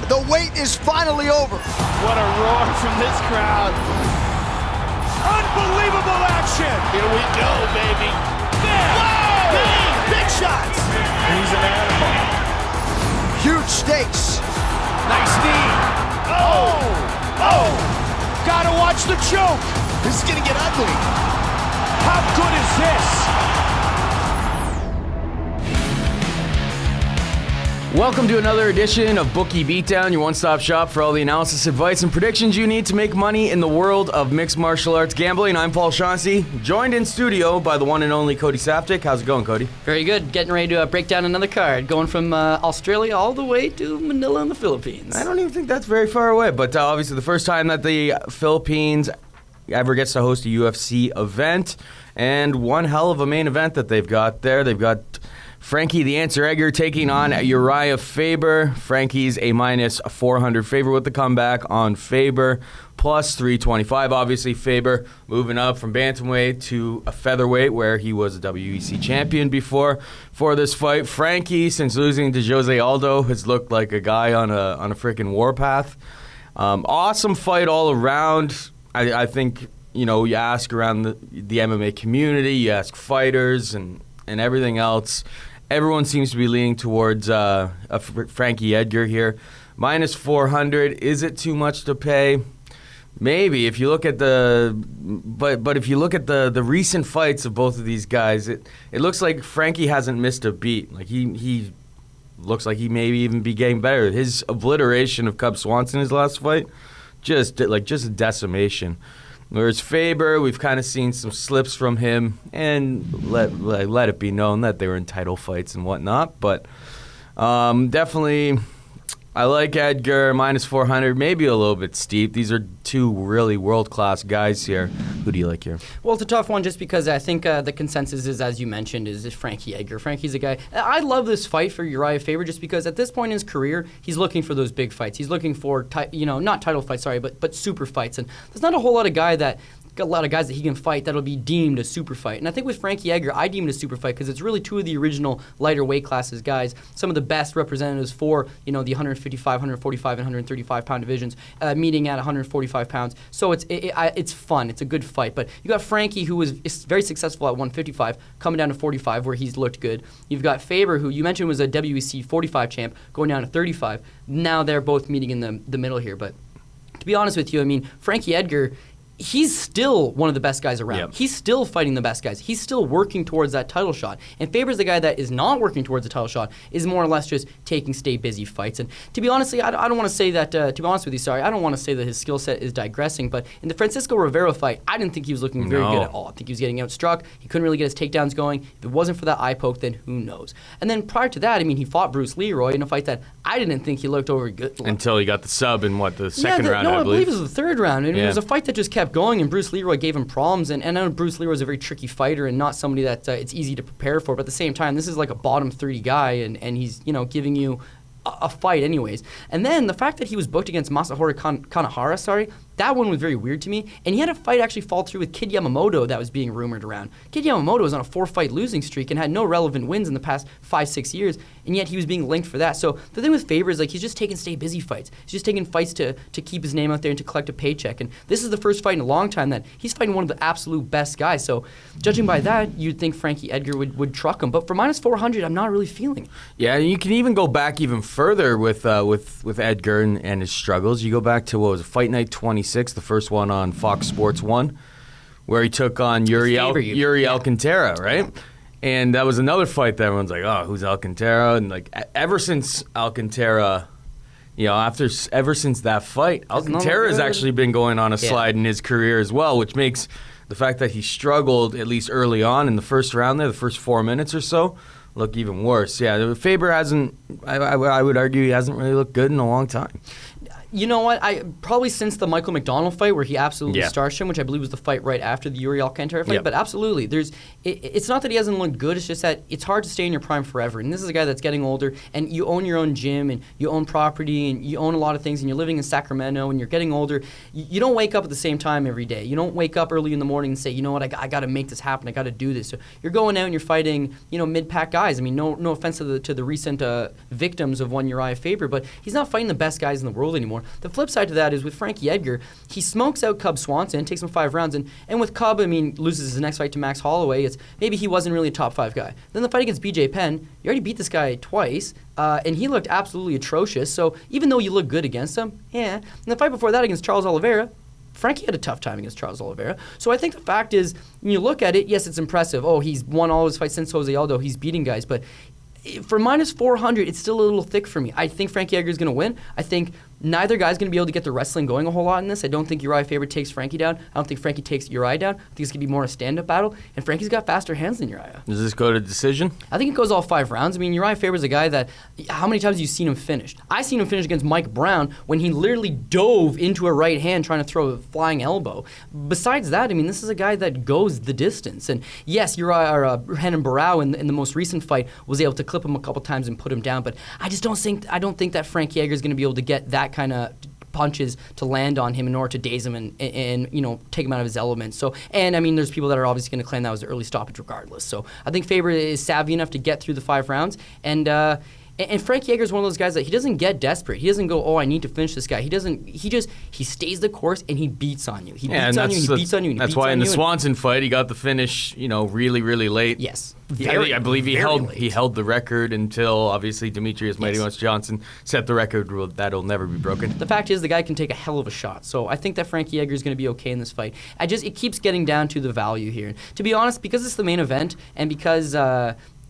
The wait is finally over. What a roar from this crowd. Unbelievable action. Here we go, baby. Whoa! Big shots. He's an animal. Huge stakes. Nice knee. Oh! Gotta watch the choke. This is gonna get ugly. How good is this? Welcome to another edition of Bookie Beatdown, your one-stop shop for all the analysis, advice, and predictions you need to make money in the world of mixed martial arts gambling. I'm Paul Chauncey, joined in studio by the one and only Cody Saftik. How's it going, Cody? Very good. Getting ready to break down another card, going from Australia all the way to Manila in the Philippines. I don't even think that's very far away, but obviously the first time that the Philippines ever gets to host a UFC event, and one hell of a main event that they've got there. They've got Frankie the Answer Edgar taking on Uriah Faber. Frankie's a minus 400 favorite with the comeback on Faber, plus 325. Obviously, Faber moving up from bantamweight to a featherweight, where he was a WEC champion before. For this fight, Frankie, since losing to Jose Aldo, has looked like a guy on a freaking warpath. Awesome fight all around. I think, you know, you ask around the MMA community, you ask fighters and everything else. Everyone seems to be leaning towards Frankie Edgar here. Minus 400. Is it too much to pay? Maybe. If you look at but if you look at the recent fights of both of these guys, it looks like Frankie hasn't missed a beat. Like he looks like he maybe even be getting better. His obliteration of Cub Swanson in his last fight, just a decimation. Whereas Faber, we've kind of seen some slips from him, and let it be known that they were in title fights and whatnot. But definitely, I like Edgar, minus 400, maybe a little bit steep. These are two really world-class guys here. Who do you like here? Well, it's a tough one just because I think the consensus is, as you mentioned, is Frankie Edgar. Frankie's a guy. I love this fight for Uriah Faber just because at this point in his career, he's looking for those big fights. He's looking for, not title fights, sorry, but super fights. And there's not a whole lot of guys that he can fight that'll be deemed a super fight. And I think with Frankie Edgar, I deem it a super fight because it's really two of the original lighter weight classes guys, some of the best representatives for, the 155, 145, and 135 pound divisions, meeting at 145 pounds. So it's fun. It's a good fight. But you got Frankie, who was very successful at 155, coming down to 45, where he's looked good. You've got Faber, who you mentioned was a WEC 45 champ, going down to 35. Now they're both meeting in the middle here. But to be honest with you, I mean, Frankie Edgar, he's still one of the best guys around. Yep. He's still fighting the best guys. He's still working towards that title shot. And Faber's the guy that is not working towards the title shot, is more or less just taking stay busy fights. And to be honest, I don't want to say that, I don't want to say that his skill set is digressing, but in the Francisco Rivera fight, I didn't think he was looking very good at all. I think he was getting outstruck. He couldn't really get his takedowns going. If it wasn't for that eye poke, then who knows? And then prior to that, I mean, he fought Bruce Leroy in a fight that I didn't think he looked over good. Until he got the sub in, the second round, I I believe it was the third round. And it was a fight that just kept going, and Bruce Leroy gave him problems, and I know Bruce Leroy is a very tricky fighter and not somebody that it's easy to prepare for, but at the same time, this is like a bottom 30 guy, and he's, giving you a fight anyways. And then the fact that he was booked against Masahiro Kanehara, that one was very weird to me. And he had a fight actually fall through with Kid Yamamoto that was being rumored around. Kid Yamamoto was on a 4-fight losing streak and had no relevant wins in the past 5-6 years, and yet he was being linked for that. So the thing with Faber is he's just taking stay busy fights. He's just taking fights to keep his name out there and to collect a paycheck. And this is the first fight in a long time that he's fighting one of the absolute best guys. So judging by that, you'd think Frankie Edgar would truck him. But for minus 400, I'm not really feeling it. Yeah, and you can even go back even further with Edgar and his struggles. You go back to, Fight Night 26, the first one on Fox Sports 1, where he took on Yuri Alcantara, right? And that was another fight that everyone's like, oh, who's Alcantara? And ever since Alcantara, ever since that fight, Alcantara has actually been going on a slide in his career as well, which makes the fact that he struggled, at least early on in the first round there, the first 4 minutes or so, look even worse. Yeah, Faber hasn't, I would argue he hasn't really looked good in a long time. You know what? I probably since the Michael McDonald fight where he absolutely Yeah. starched him, which I believe was the fight right after the Yuri Alcantara fight. Yep. But absolutely, it's not that he hasn't looked good. It's just that it's hard to stay in your prime forever. And this is a guy that's getting older, and you own your own gym, and you own property, and you own a lot of things, and you're living in Sacramento, and you're getting older. You don't wake up at the same time every day. You don't wake up early in the morning and say, you know what, I got to make this happen. I got to do this. So you're going out and you're fighting, mid-pack guys. I mean, no offense to the recent victims of one Uriah Faber, but he's not fighting the best guys in the world anymore. The flip side to that is with Frankie Edgar, he smokes out Cub Swanson, takes him 5 rounds, and with Cub, I mean, loses his next fight to Max Holloway. It's maybe he wasn't really a top 5 guy. Then the fight against BJ Penn, you already beat this guy twice, and he looked absolutely atrocious. So even though you look good against him, and the fight before that against Charles Oliveira, Frankie had a tough time against Charles Oliveira. So I think the fact is, when you look at it, yes, it's impressive. Oh, he's won all his fights since Jose Aldo. He's beating guys, but for minus 400, it's still a little thick for me. I think Frankie Edgar is going to win. I think neither guy's going to be able to get the wrestling going a whole lot in this. I don't think Uriah Faber takes Frankie down. I don't think Frankie takes Uriah down. I think it's going to be more a stand-up battle, and Frankie's got faster hands than Uriah. Does this go to decision? I think it goes all 5 rounds. I mean, Uriah Faber's a guy that, how many times have you seen him finish? I seen him finish against Mike Brown when he literally dove into a right hand trying to throw a flying elbow. Besides that, I mean, this is a guy that goes the distance. And yes, Renan Barao in the most recent fight was able to clip him a couple times and put him down, but I don't think that Frankie Edgar is going to be able to get that kind of punches to land on him in order to daze him and take him out of his element. So, and I mean, there's people that are obviously going to claim that was an early stoppage regardless. So I think Faber is savvy enough to get through the 5 rounds, and Frankie Edgar is one of those guys that he doesn't get desperate. He doesn't go, oh, I need to finish this guy. He doesn't. He stays the course and he beats on you. He beats on you. He beats on you. That's why in the Swanson fight he got the finish, really, really late. Yes. I believe he late. held the record until obviously Demetrius Mighty Mouse Johnson set the record that'll never be broken. The fact is the guy can take a hell of a shot. So I think that Frankie Edgar is going to be okay in this fight. It keeps getting down to the value here. To be honest, because it's the main event and because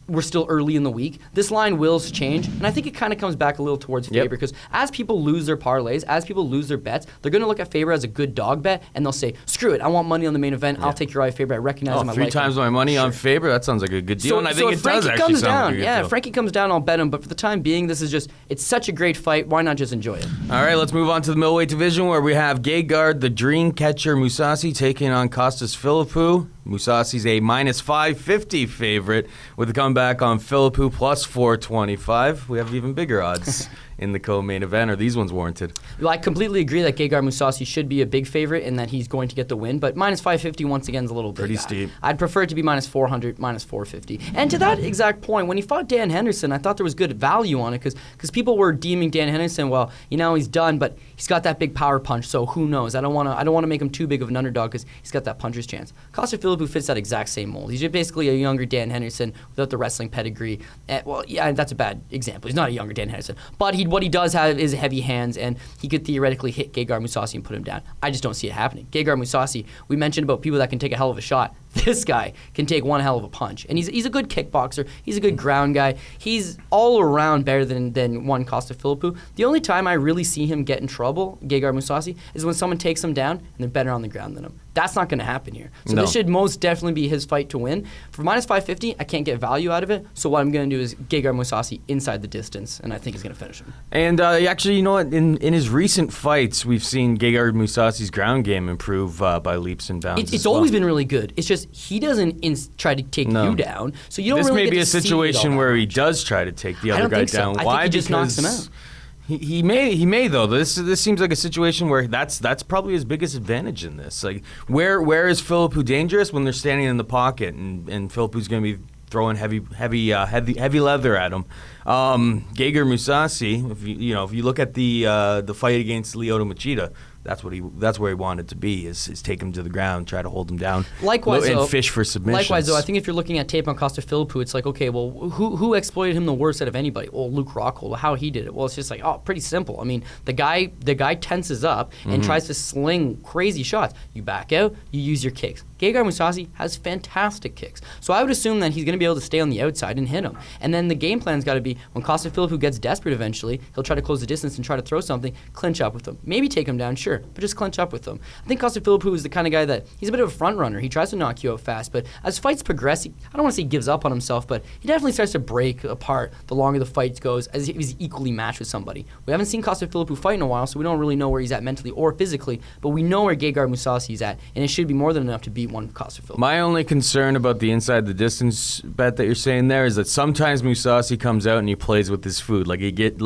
we're still early in the week, this line will change, and I think it kind of comes back a little towards Faber because as people lose their parlays, as people lose their bets, they're going to look at Faber as a good dog bet, and they'll say, screw it, I want money on the main event, I'll take Uriah Faber, I recognize him, I 3 like times him. my money on Sure. Faber, that sounds like a good deal, So, and I so think if it does Frankie actually comes sound down, like a good deal. if Frankie comes down, I'll bet him, but for the time being, it's such a great fight, why not just enjoy it? All right, let's move on to the middleweight division where we have Gegard, the dream catcher Mousasi, taking on Costas Philippou. Mousasi's a minus 550 favorite with a comeback on Philippou plus 425. We have even bigger odds in the co-main event. Are these ones warranted? Well, I completely agree that Gegard Mousasi should be a big favorite and that he's going to get the win, but minus 550 once again is a little bit Pretty steep. I'd prefer it to be minus 400, minus 450. And to that exact point, when he fought Dan Henderson, I thought there was good value on it because people were deeming Dan Henderson, well, he's done, but he's got that big power punch, so who knows? I don't want to make him too big of an underdog because he's got that puncher's chance. Costas Philippou fits that exact same mold. He's basically a younger Dan Henderson without the wrestling pedigree. That's a bad example. He's not a younger Dan Henderson, but what he does have is heavy hands, and he could theoretically hit Gegard Mousasi and put him down. I just don't see it happening. Gegard Mousasi, we mentioned about people that can take a hell of a shot. This guy can take one hell of a punch, and he's a good kickboxer. He's a good ground guy. He's all around better than one Costas Philippou. The only time I really see him get in trouble, Gegard Mousasi, is when someone takes him down and they're better on the ground than him. That's not going to happen here. So This should most definitely be his fight to win. For minus 550, I can't get value out of it. So what I'm going to do is Gegard Mousasi inside the distance, and I think he's going to finish him. And actually, you know what? In his recent fights, we've seen Gegard Mousasi's ground game improve by leaps and bounds. It's always been really good. It's just he doesn't try to take you down, so you don't this really may get be to a see it situation all where that he much. does try to take the I other don't guy think so. down. I Why? think he just knocks him out. He may though. This seems like a situation where that's probably his biggest advantage in this. Like where is Philippou dangerous when they're standing in the pocket and Philippou's going to be throwing heavy leather at him. Gegard Mousasi, if you look at the fight against Lyoto Machida, that's where he wanted to be is take him to the ground, try to hold him down, and fish for submissions. Likewise, though, I think if you're looking at tape on Costas Philippou, it's like, okay, well, who exploited him the worst out of anybody? Well, Luke Rockhold. How he did it? Well, it's just like, pretty simple. I mean, the guy tenses up and tries to sling crazy shots. You back out, you use your kicks. Gegard Mousasi has fantastic kicks, so I would assume that he's going to be able to stay on the outside and hit him. And then the game plan's got to be when Costas Philippou gets desperate eventually, he'll try to close the distance and try to throw something, clinch up with him, maybe take him down, sure. sure, but just clinch up with him. I think Philippou is the kind of guy that he's a bit of a front runner. He tries to knock you out fast, but as fights progress, I don't want to say he gives up on himself, but he definitely starts to break apart the longer the fight goes, as if he's equally matched with somebody. We haven't seen Philippou fight in a while, so we don't really know where he's at mentally or physically, but we know where Gegard Mousasi is at, and it should be more than enough to beat one Philippou. My only concern about the inside the distance bet that you're saying there is that sometimes Mousasi comes out and he plays with his food, like he did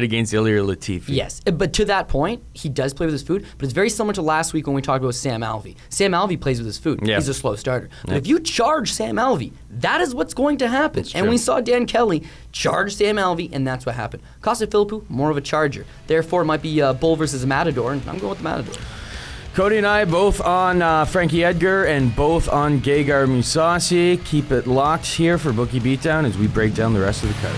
against Ilir Latifi. Yes, but to that point, he does play with his food, but it's very similar to last week when we talked about Sam Alvey. Sam Alvey plays with his food. Yeah. He's a slow starter. But Yeah. if you charge Sam Alvey, that is what's going to happen. And we saw Dan Kelly charge Sam Alvey, and that's what happened. Philippou, more of a charger. Therefore, it might be Bull versus a Matador, and I'm going with the Matador. Cody and I both on Frankie Edgar and both on Gegard Mousasi. Keep it locked here for Bookie Beatdown as we break down the rest of the card.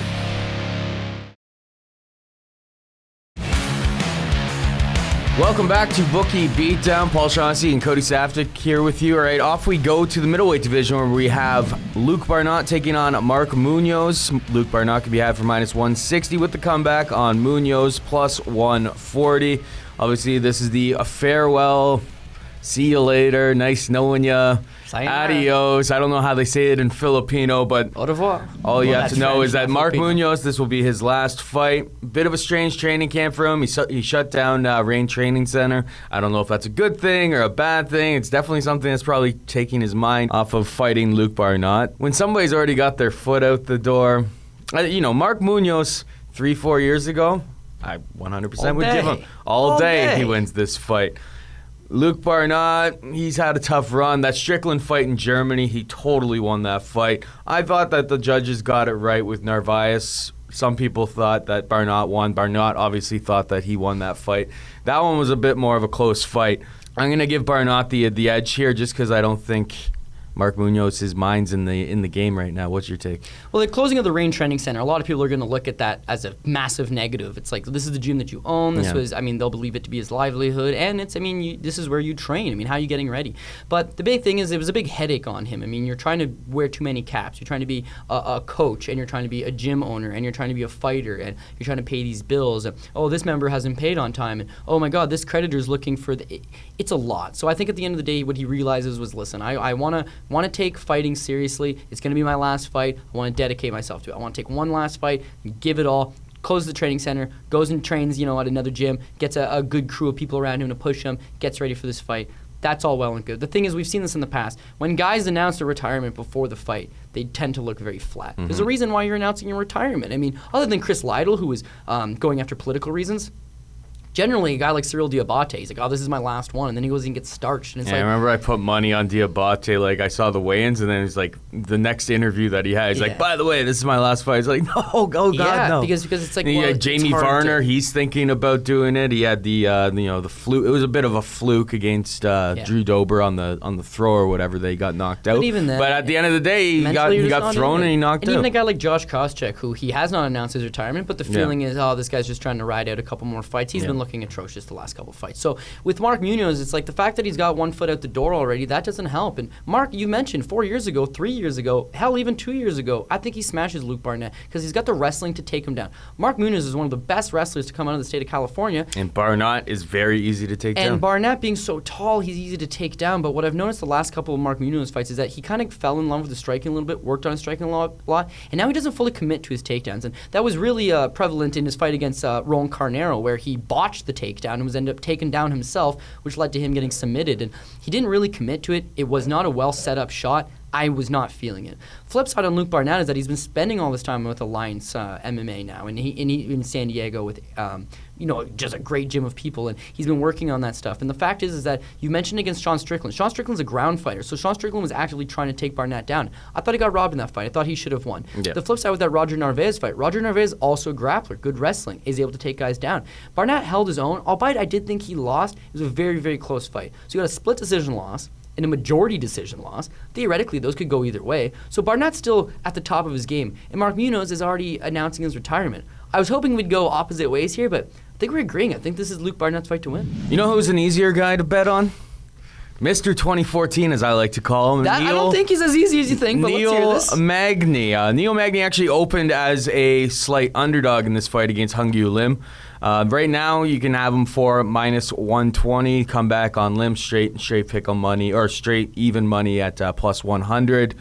Welcome back to Bookie Beatdown. Paul Shaughnessy and Cody Saftik here with you. All right, off we go to the middleweight division where we have Luke Barnatt taking on Mark Munoz. Luke Barnatt can be had for -160 with the comeback on Munoz plus 140. Obviously, this is the farewell. See you later. Nice knowing ya. Sayonara. Adios. I don't know how they say it in Filipino, but Au revoir. all you Well, have to that's know French, is that not Mark Filipino. Munoz, this will be his last fight. Bit of a strange training camp for him. He shut down Rain Training Center. I don't know if that's a good thing or a bad thing. It's definitely something that's probably taking his mind off of fighting Luke Barnatt. When somebody's already got their foot out the door, Mark Munoz 3-4 years ago, I 100% would give him all day he wins this fight. Luke Barnatt, he's had a tough run. That Strickland fight in Germany, he totally won that fight. I thought that the judges got it right with Narvaez. Some people thought that Barnatt won. Barnatt obviously thought that he won that fight. That one was a bit more of a close fight. I'm going to give Barnatt the edge here just because I don't think Mark Munoz, his mind's in the game right now. What's your take? Well, the closing of the Rain Training Center, a lot of people are going to look at that as a massive negative. It's like, this is the gym that you own. This was, they'll believe it to be his livelihood. And it's, this is where you train. How are you getting ready? But the big thing is, it was a big headache on him. You're trying to wear too many caps. You're trying to be a coach, and you're trying to be a gym owner, and you're trying to be a fighter, and you're trying to pay these bills. And, oh, this member hasn't paid on time. And, oh, my God, this creditor's looking for it's a lot. So I think at the end of the day, what he realizes was, listen, I want to take fighting seriously. It's going to be my last fight. I want to dedicate myself to it. I want to take one last fight, give it all, close the training center, goes and trains, at another gym, gets a good crew of people around him to push him, gets ready for this fight. That's all well and good. The thing is, we've seen this in the past. When guys announce their retirement before the fight, they tend to look very flat. There's a reason why you're announcing your retirement. Other than Chris Lytle, who was going after political reasons, generally, a guy like Cyril Diabate, he's like, oh, this is my last one. And then he goes and gets starched. And it's I remember I put money on Diabate. Like, I saw the weigh-ins, and then it's like the next interview that he had. He's like, by the way, this is my last fight. He's like, no, oh, God, no. because it's like, and he had Jamie Varner. He's thinking about doing it. He had the fluke. It was a bit of a fluke against Drew Dober on the throw or whatever. They got knocked out. But even then, at the end of the day, he got thrown and he knocked out. And even a guy like Josh Koscheck, who he has not announced his retirement, but the feeling is, oh, this guy's just trying to ride out a couple more fights. He's been looking atrocious the last couple fights. So with Mark Munoz, it's like the fact that he's got one foot out the door already, that doesn't help. And Mark, you mentioned 4 years ago, 3 years ago, hell, even 2 years ago, I think he smashes Luke Barnatt because he's got the wrestling to take him down. Mark Munoz is one of the best wrestlers to come out of the state of California. And Barnatt is very easy to take down. And Barnatt being so tall, he's easy to take down. But what I've noticed the last couple of Mark Munoz fights is that he kind of fell in love with the striking a little bit, worked on his striking a lot, and now he doesn't fully commit to his takedowns. And that was really prevalent in his fight against Roland Carnero, where he botched the takedown and was ended up taken down himself, which led to him getting submitted. And he didn't really commit to it. It was not a well set up shot. I was not feeling it. Flip side on Luke Barnatt is that he's been spending all this time with Alliance MMA now, and he in San Diego with just a great gym of people, and he's been working on that stuff. And the fact is that you mentioned against Sean Strickland. Sean Strickland's a ground fighter, so Sean Strickland was actively trying to take Barnatt down. I thought he got robbed in that fight. I thought he should have won. Yeah. The flip side with that Roger Narvaez fight, Roger Narvaez also a grappler, good wrestling, is able to take guys down. Barnatt held his own, albeit I did think he lost. It was a very, very close fight. So you got a split decision loss and a majority decision loss. Theoretically, those could go either way. So Barnatt's still at the top of his game, and Mark Munoz is already announcing his retirement. I was hoping we'd go opposite ways here, but I think we're agreeing. I think this is Luke Barnatt's fight to win. You know who's an easier guy to bet on? Mr. 2014, as I like to call him. I don't think he's as easy as you think, but let's hear this. Magny. Neil Magny actually opened as a slight underdog in this fight against Hung-Yu Lim. Right now, you can have him for minus 120. Come back on Lim, straight pick 'em money, or straight even money at plus 100.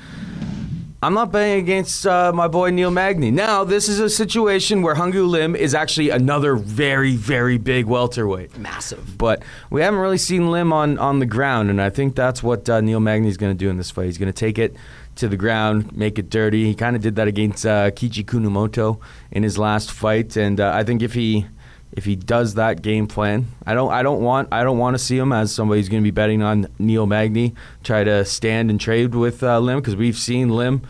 I'm not betting against my boy Neil Magny. Now, this is a situation where Hung-Yu Lim is actually another very, very big welterweight. Massive. But we haven't really seen Lim on the ground, and I think that's what Neil Magny is going to do in this fight. He's going to take it to the ground, make it dirty. He kind of did that against Kiichi Kunamoto in his last fight, and I think if he does that game plan, I don't want to see him as somebody who's going to be betting on Neil Magny, try to stand and trade with Lim, because we've seen Lim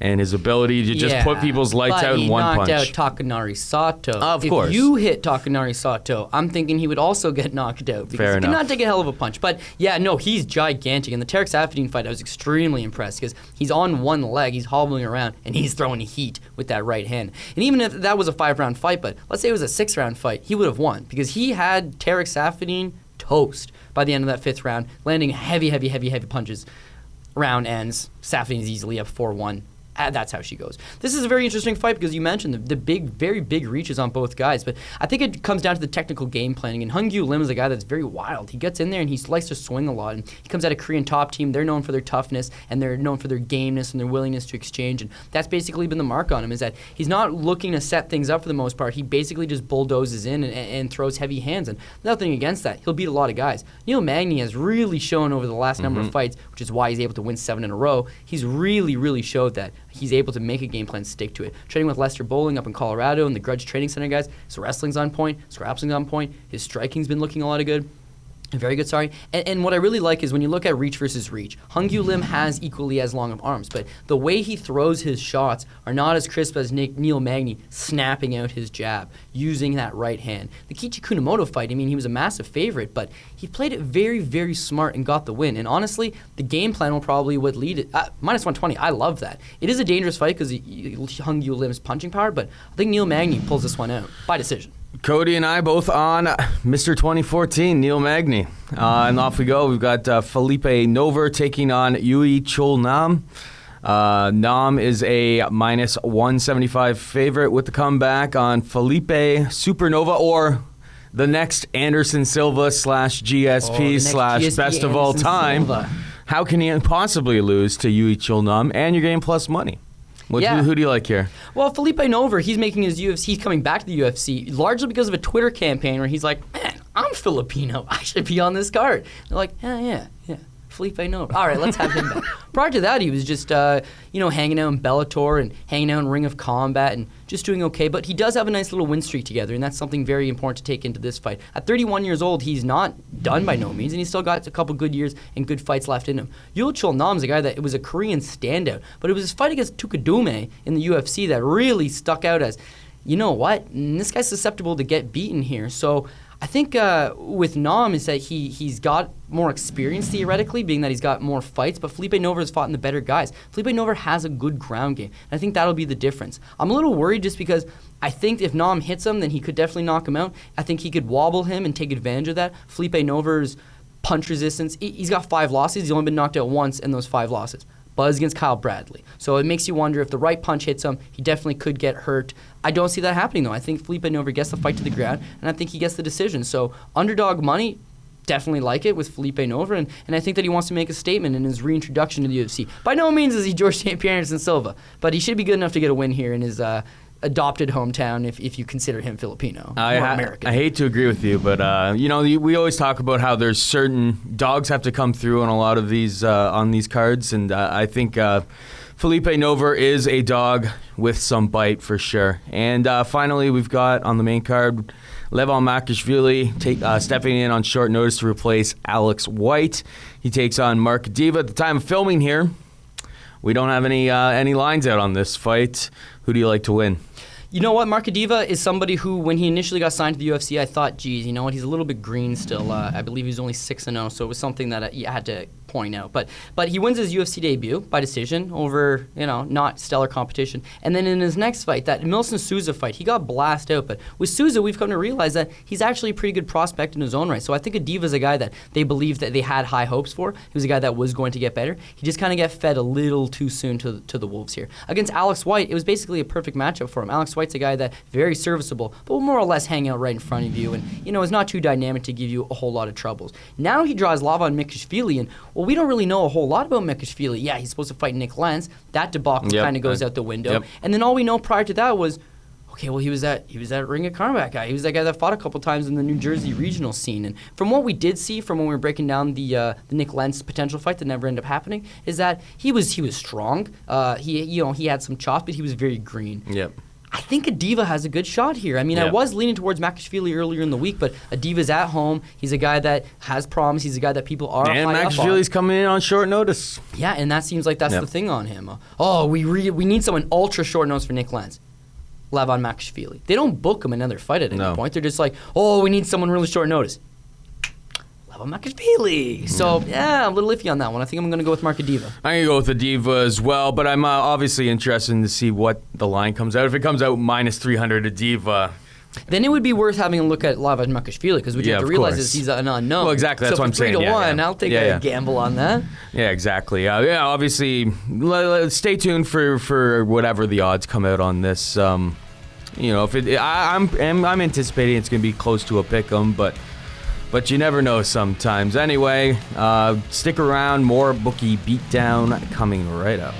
and his ability to just put people's lights out in one punch. He knocked out Takanori Sato. Of course. If you hit Takanori Sato, I'm thinking he would also get knocked out, because Fair he enough. cannot take a hell of a punch. But yeah, no, he's gigantic. In the Tarek Saffiedine fight, I was extremely impressed, because he's on one leg, he's hobbling around, and he's throwing heat with that right hand. And even if that was a 5-round fight, but let's say it was a 6-round fight, he would have won, because he had Tarek Saffiedine toast by the end of that 5th round, landing heavy punches. Round ends, Saffiedine's easily up 4-1. That's how she goes. This is a very interesting fight because you mentioned the big, very big reaches on both guys, but I think it comes down to the technical game planning. And Hung-Yu Lim is a guy that's very wild. He gets in there and he likes to swing a lot. And he comes out of Korean top team. They're known for their toughness and they're known for their gameness and their willingness to exchange. And that's basically been the mark on him, is that he's not looking to set things up for the most part. He basically just bulldozes in and throws heavy hands. And nothing against that. He'll beat a lot of guys. Neil Magny has really shown over the last number of fights, which is why he's able to win 7 in a row. He's really showed that he's able to make a game plan, stick to it. Training with Lester Bowling up in Colorado and the Grudge Training Center guys, his wrestling's on point, his grappling's on point, his striking's been looking a lot of good. Very good, sorry. And what I really like is when you look at reach versus reach, Hung-Yu Lim has equally as long of arms, but the way he throws his shots are not as crisp as Neil Magny snapping out his jab, using that right hand. The Kiichi Kunamoto fight, I mean, he was a massive favorite, but he played it very smart and got the win. And honestly, the game plan will probably would lead it. Minus 120, I love that. It is a dangerous fight because Hung-Yu Lim's punching power, but I think Neil Magny pulls this one out by decision. Cody and I both on Mr. 2014, Neil Magny. And off we go. We've got Philippe Nover taking on Yui Chol Nam. Nam is a minus 175 favorite with the comeback on Felipe Supernova, or the next Anderson Silva / GSP / best of all time. Silva. How can he possibly lose to Yui Chol Nam? And you're getting plus money. Who do you like here? Well, Felipe Nover, he's making his UFC, he's coming back to the UFC largely because of a Twitter campaign where he's like, man, I'm Filipino. I should be on this card. They're like, yeah. Felipe Nover. All right, let's have him back. Prior to that, he was just, hanging out in Bellator and hanging out in Ring of Combat and just doing okay. But he does have a nice little win streak together, and that's something very important to take into this fight. At 31 years old, he's not done by no means, and he's still got a couple good years and good fights left in him. Yul Chol Nam's a guy that it was a Korean standout, but it was his fight against Tukadume in the UFC that really stuck out as, you know what, this guy's susceptible to get beaten here. So I think with Nam is that he's got more experience theoretically, being that he's got more fights, but Felipe Nover has fought in the better guys. Felipe Nover has a good ground game, and I think that'll be the difference. I'm a little worried just because I think if Nam hits him, then he could definitely knock him out. I think he could wobble him and take advantage of that. Felipe Nover's punch resistance, he's got 5 losses. He's only been knocked out once in those 5 losses. Buzz against Kyle Bradley. So it makes you wonder if the right punch hits him, he definitely could get hurt. I don't see that happening, though. I think Felipe Nover gets the fight to the ground, and I think he gets the decision. So underdog money, definitely like it with Felipe Nover, and I think that he wants to make a statement in his reintroduction to the UFC. By no means is he George St. Pierre Anderson Silva, but he should be good enough to get a win here in his adopted hometown if you consider him Filipino or American. I hate to agree with you, but we always talk about how there's certain dogs have to come through on a lot of these on these cards, and I think Felipe Nover is a dog with some bite for sure. And finally, we've got on the main card Levon Makashvili stepping in on short notice to replace Alex White. He takes on Mark Diva. At the time of filming here, we don't have any lines out on this fight. Who do you like to win? You know what? Markadiva is somebody who, when he initially got signed to the UFC, I thought, geez, you know what? He's a little bit green still. I believe he was only 6-0, so it was something that you had to point out. But he wins his UFC debut by decision over, not stellar competition. And then in his next fight, that Milson Souza fight, he got blasted out. But with Souza, we've come to realize that he's actually a pretty good prospect in his own right. So I think Adiva's a guy that they believed that they had high hopes for. He was a guy that was going to get better. He just kind of got fed a little too soon to the Wolves here. Against Alex White, it was basically a perfect matchup for him. Alex White's a guy that very serviceable, but will more or less hang out right in front of you and, is not too dynamic to give you a whole lot of troubles. Now he draws Lavan Makashvili, and, we don't really know a whole lot about Makashvili. Yeah, he's supposed to fight Nick Lenz. That debacle kind of goes out the window. Yep. And then all we know prior to that was, okay, well, he was that Ring of Karmack guy. He was that guy that fought a couple times in the New Jersey regional scene. And from what we did see from when we were breaking down the Nick Lenz potential fight that never ended up happening, is that he was strong. He had some chops, but he was very green. Yep. I think Adiva has a good shot here. I mean, I was leaning towards Makashvili earlier in the week, but Adiva's at home. He's a guy that has promise. He's a guy that people are high up on. And Makashvili's coming in on short notice. Yeah, and that seems like that's the thing on him. We need someone ultra short notice for Nick Lenz. Lavan Makashvili. They don't book him another fight at any point. They're just like, we need someone really short notice. Makashvili. So, I'm a little iffy on that one. I think I'm going to go with Mark Adiva. I'm going to go with Adiva as well, but I'm obviously interested to see what the line comes out. If it comes out minus 300 Adiva, then it would be worth having a look at Lavan Makashvili, because what you have to realize is he's an unknown. Well, exactly. That's so what I'm saying. 3 to 1, I'll take a gamble on that. Yeah, exactly. Obviously, stay tuned for whatever the odds come out on this. If I'm anticipating it's going to be close to a pick'em, but you never know sometimes. Anyway, stick around. More Bookie Beatdown coming right up.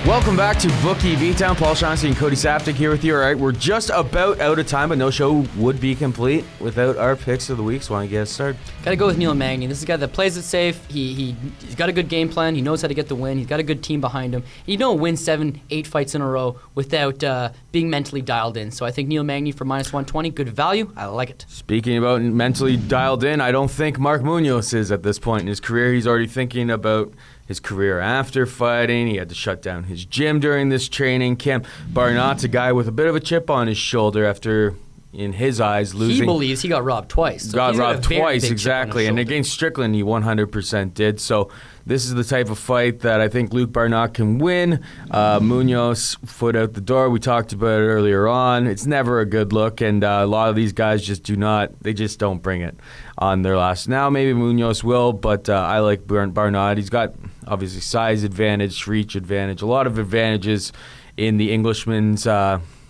Welcome back to Bookie Beatdown. Paul Shaughnessy and Cody Saptic here with you. All right, we're just about out of time, but no show would be complete without our picks of the week. So why don't you get us started? Got to go with Neil Magny. This is a guy that plays it safe. He's got a good game plan. He knows how to get the win. He's got a good team behind him. He don't win 7-8 fights in a row without being mentally dialed in. So I think Neil Magny for minus 120, good value. I like it. Speaking about mentally dialed in, I don't think Mark Munoz is at this point in his career. He's already thinking about his career after fighting. He had to shut down his gym during this training camp. Barnatt's a guy with a bit of a chip on his shoulder after, in his eyes, losing. He believes he got robbed twice. So got robbed twice, exactly. And against Strickland, he 100% did. So this is the type of fight that I think Luke Barnatt can win. Munoz, foot out the door. We talked about it earlier on. It's never a good look, and a lot of these guys just don't bring it on their last. Now maybe Munoz will, but I like Barnatt. He's got obviously size advantage, reach advantage, a lot of advantages in the Englishman's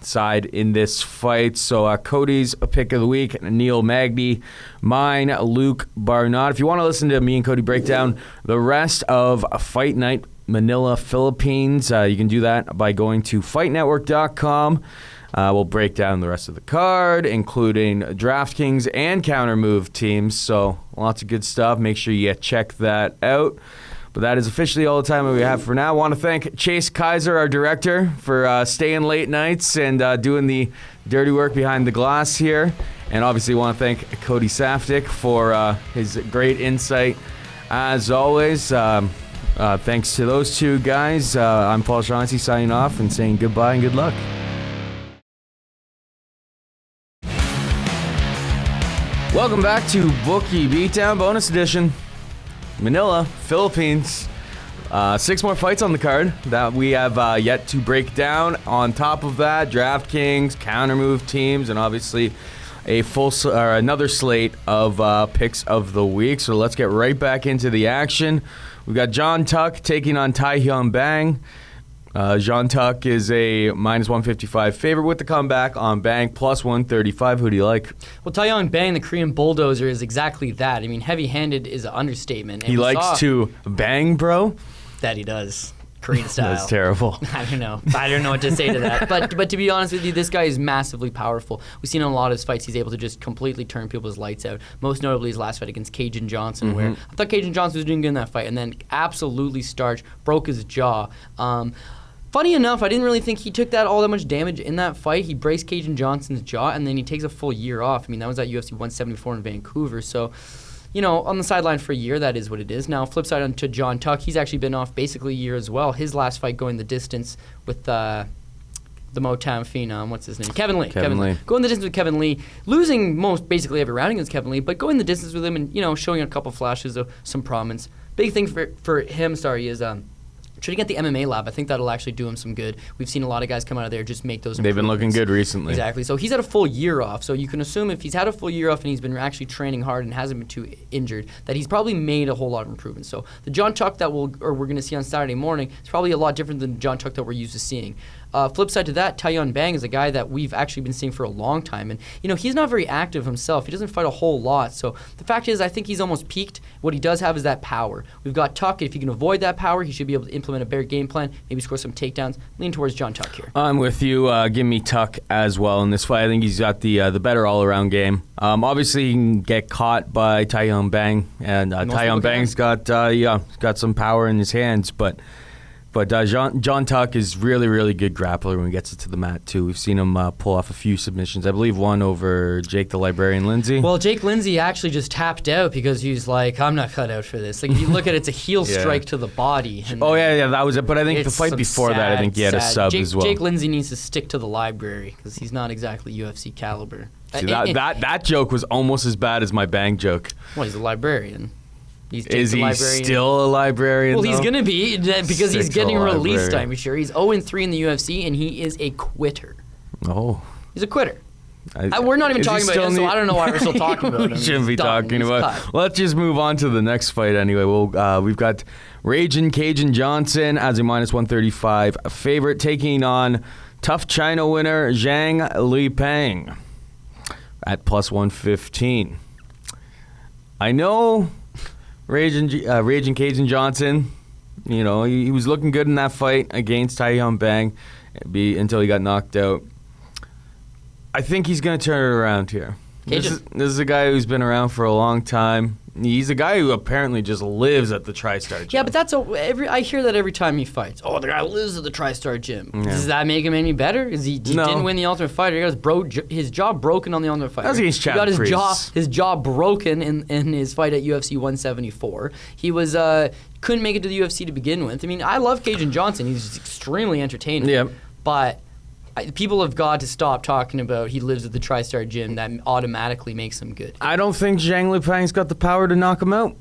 side in this fight. So Cody's pick of the week, Neil Magny, mine, Luke Barnatt. If you want to listen to me and Cody break down the rest of Fight Night Manila, Philippines, you can do that by going to fightnetwork.com. We'll break down the rest of the card, including DraftKings and Kountermove teams. So lots of good stuff. Make sure you check that out. But that is officially all the time that we have for now. I want to thank Chase Kaiser, our director, for staying late nights and doing the dirty work behind the glass here. And obviously want to thank Cody Saptic for his great insight, as always. Thanks to those two guys. I'm Paul Shaughnessy signing off and saying goodbye and good luck. Welcome back to Bookie Beatdown Bonus Edition. Manila, Philippines. 6 more fights on the card that we have yet to break down. On top of that, DraftKings, Kountermove teams, and obviously another slate of picks of the week. So let's get right back into the action. We've got John Tuck taking on Tai Hyun Bang. John Tuck is a minus 155 favorite with the comeback on Bang, plus 135. Who do you like? Well, Taeyong Bang, the Korean bulldozer, is exactly that. I mean, heavy-handed is an understatement. He likes to bang, bro? That he does. Korean style. That's terrible. I don't know. I don't know what to say to that. But to be honest with you, this guy is massively powerful. We've seen in a lot of his fights, he's able to just completely turn people's lights out. Most notably his last fight against Cajun Johnson, where I thought Cajun Johnson was doing good in that fight, and then absolutely starched, broke his jaw. Funny enough, I didn't really think he took all that much damage in that fight. He braced Cajun Johnson's jaw, and then he takes a full year off. I mean, that was at UFC 174 in Vancouver. So, on the sideline for a year, that is what it is. Now, flip side onto John Tuck, he's actually been off basically a year as well. His last fight going the distance with the Motown phenom, what's his name? Kevin Lee. Kevin Lee. Going the distance with Kevin Lee, losing basically every round against Kevin Lee, but going the distance with him and, showing a couple flashes of some prominence. Big thing for him, is trying to get the MMA lab. I think that'll actually do him some good. We've seen a lot of guys come out of there just make those They've been looking improvements. good recently. Exactly. So he's had a full year off. So you can assume if he's had a full year off and he's been actually training hard and hasn't been too injured, that he's probably made a whole lot of improvements. So the John Tuck that we're going to see on Saturday morning is probably a lot different than the John Tuck that we're used to seeing. Flip side to that, Taiyuan Bang is a guy that we've actually been seeing for a long time. And, he's not very active himself. He doesn't fight a whole lot. So the fact is, I think he's almost peaked. What he does have is that power. We've got Tuck. If he can avoid that power, he should be able to implement a better game plan, maybe score some takedowns. Lean towards John Tuck here. I'm with you. Give me Tuck as well in this fight. I think he's got the better all-around game. Obviously, he can get caught by Taiyuan Bang, and Taiyuan Bang's got some power in his hands, but John Tuck is really, really good grappler when he gets it to the mat, too. We've seen him pull off a few submissions. I believe one over Jake the Librarian Lindsay. Well, Jake Lindsay actually just tapped out because he's like, I'm not cut out for this. Like, if you look at it, it's a heel strike to the body. And that was it. But I think the fight before that, I think he had a sub as well. Jake Lindsay needs to stick to the library because he's not exactly UFC caliber. See, that joke was almost as bad as my Bang joke. Well, he's a librarian. Is he still a librarian? Well, though? he's going to be because he's getting released, librarian. I'm sure. He's 0-3 in the UFC, and he is a quitter. Oh. He's a quitter. We're not even talking about him, so I don't know why we're still talking about him. We shouldn't be talking about him. Let's just move on to the next fight anyway. We've got Raging Cajun Johnson as a -135 favorite, taking on tough China winner Zhang Lipeng at +115. I know Raging Cajun Johnson, he was looking good in that fight against Taiyuan Bang until he got knocked out. I think he's going to turn it around here. This is a guy who's been around for a long time. He's a guy who apparently just lives at the TriStar gym. Yeah, but I hear that every time he fights. Oh, the guy lives at the TriStar gym. Yeah. Does that make him any better? He didn't win the Ultimate Fighter. He got his jaw broken on the Ultimate Fighter. That was against Chad He got Priest. his jaw broken in his fight at UFC 174. He was couldn't make it to the UFC to begin with. I mean, I love Cajun Johnson. He's extremely entertaining. Yeah. But people have got to stop talking about he lives at the TriStar gym. That automatically makes him good. I don't think Zhang Lipeng's got the power to knock him out.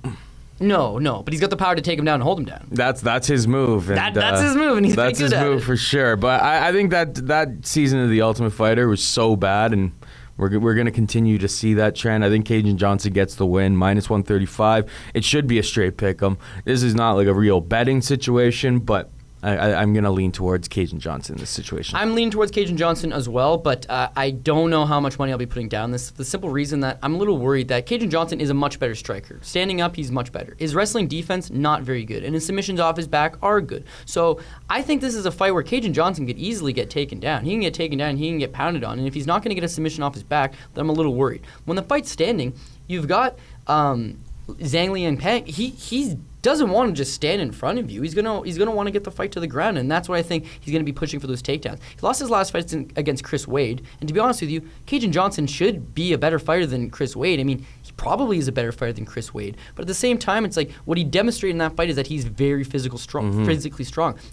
No, but he's got the power to take him down and hold him down. That's his move. And, that's his move, and he's pretty good at it. That's his move for sure. But I think that season of The Ultimate Fighter was so bad, and we're going to continue to see that trend. I think Cajun Johnson gets the win, -135. It should be a straight pick 'em. This is not like a real betting situation, but I'm going to lean towards Cajun Johnson in this situation. I'm leaning towards Cajun Johnson as well, but I don't know how much money I'll be putting down this. The simple reason that I'm a little worried that Cajun Johnson is a much better striker. Standing up, he's much better. His wrestling defense, not very good. And his submissions off his back are good. So I think this is a fight where Cajun Johnson could easily get taken down. He can get taken down, he can get pounded on. And if he's not going to get a submission off his back, then I'm a little worried. When the fight's standing, you've got Zhang Lipeng. He doesn't want to just stand in front of you. He's gonna want to get the fight to the ground, and that's what I think he's gonna be pushing for those takedowns. He lost his last fight against Chris Wade, and to be honest with you, Cajun Johnson should be a better fighter than Chris Wade. I mean, he probably is a better fighter than Chris Wade, but at the same time, it's like what he demonstrated in that fight is that he's very physically strong.